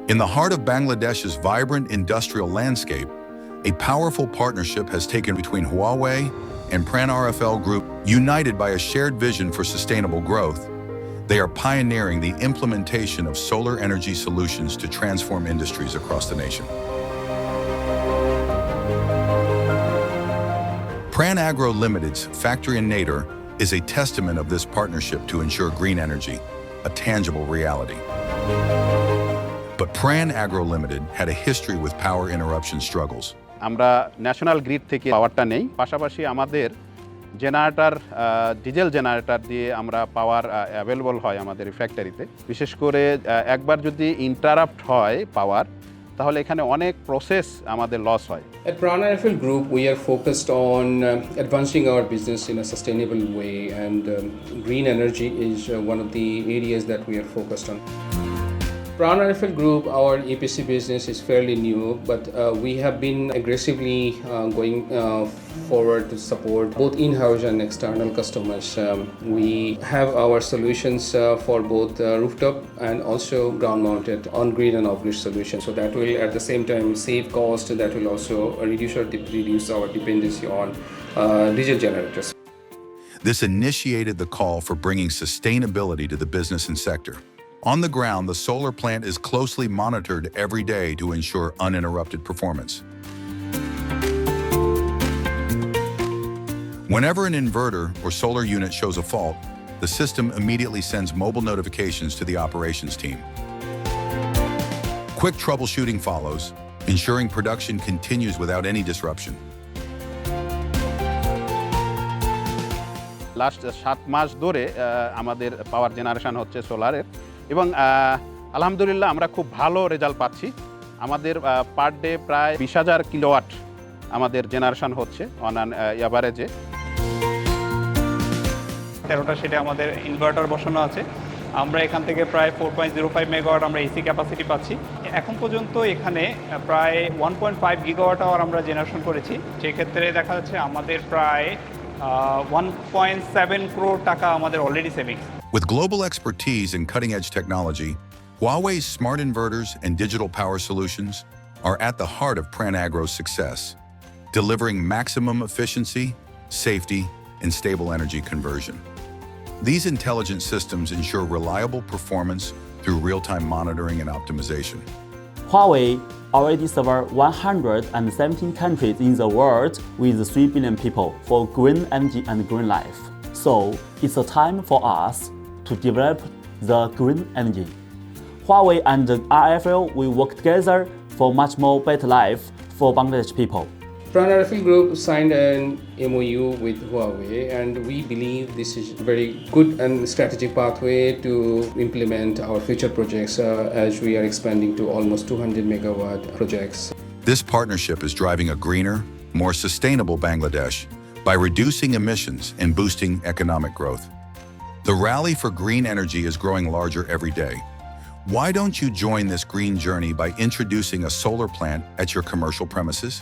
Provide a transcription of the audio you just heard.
In the heart of Bangladesh's vibrant industrial landscape, a powerful partnership has taken between Huawei and PRAN-RFL Group. United by a shared vision for sustainable growth, they are pioneering the implementation of solar energy solutions to transform industries across the nation. PRAN-Agro Limited's factory in 𝗙𝗏 is a testament of this partnership to ensure green energy, a tangible reality. But PRAN-Agro Limited had a history with power interruption struggles. আমরা national grid থেকে পাওয়ারটা নেই, পাশাপাশি আমাদের generator diesel generator দিয়ে আমরা পাওয়ার available হয় আমাদের ফ্যাক্টরিতে। বিশেষ করে একবার যদি ইন্টারাপ্ট হয় পাওয়ার, তাহলে এখানে অনেক প্রসেস আমাদের লস হয়। At PRAN-RFL Group, we are focused on advancing our business in a sustainable way, and green energy is one of the areas that we are focused on. PRAN-RFL Group, our EPC business is fairly new, but we have been aggressively going forward to support both in-house and external customers. We have our solutions for both rooftop and also ground-mounted on-grid and off-grid solutions. So that will at the same time save cost. That will also reduce our dependency on diesel generators. This initiated the call for bringing sustainability to the business and sector. On the ground, the solar plant is closely monitored every day to ensure uninterrupted performance. Whenever an inverter or solar unit shows a fault, the system immediately sends mobile notifications to the operations team. Quick troubleshooting follows, ensuring production continues without any disruption. Last 7 মাস ধরে আমাদের পাওয়ার generation হচ্ছে সোলারের, এবং আলহামদুলিল্লাহ আমরা খুব ভালো result পাচ্ছি। আমাদের পার ডে প্রায় 20,000 কিলোওয়াট আমাদের জেনারেশন হচ্ছে অন অ্যান অ্যাভারেজে। 13টা সেটা আমাদের ইনভার্টার বসানো আছে। আমরা এখান থেকে প্রায় 4.05 মেগাওয়াট আমরা এসি ক্যাপাসিটি পাচ্ছি। এখন পর্যন্ত এখানে প্রায় 1.5 গিগাওয়াট আওয়ার আমরা জেনারেশন করেছি। সেক্ষেত্রে দেখা যাচ্ছে আমাদের প্রায় 1.7 crore টাকা আমাদের already savings. With global expertise in cutting-edge technology, Huawei's smart inverters and digital power solutions are at the heart of PRAN-Agro's success, delivering maximum efficiency, safety, and stable energy conversion. These intelligent systems ensure reliable performance through real-time monitoring and optimization. Huawei already serves 117 countries in the world with 3 billion people for green energy and green life. So it's a time for us to develop the green energy. Huawei and the RFL will work together for much more better life for Bangladesh people. PRAN-RFL Group signed an MOU with Huawei, and we believe this is a very good and strategic pathway to implement our future projects as we are expanding to almost 200 megawatt projects. This partnership is driving a greener, more sustainable Bangladesh by reducing emissions and boosting economic growth. The rally for green energy is growing larger every day. Why don't you join this green journey by introducing a solar plant at your commercial premises?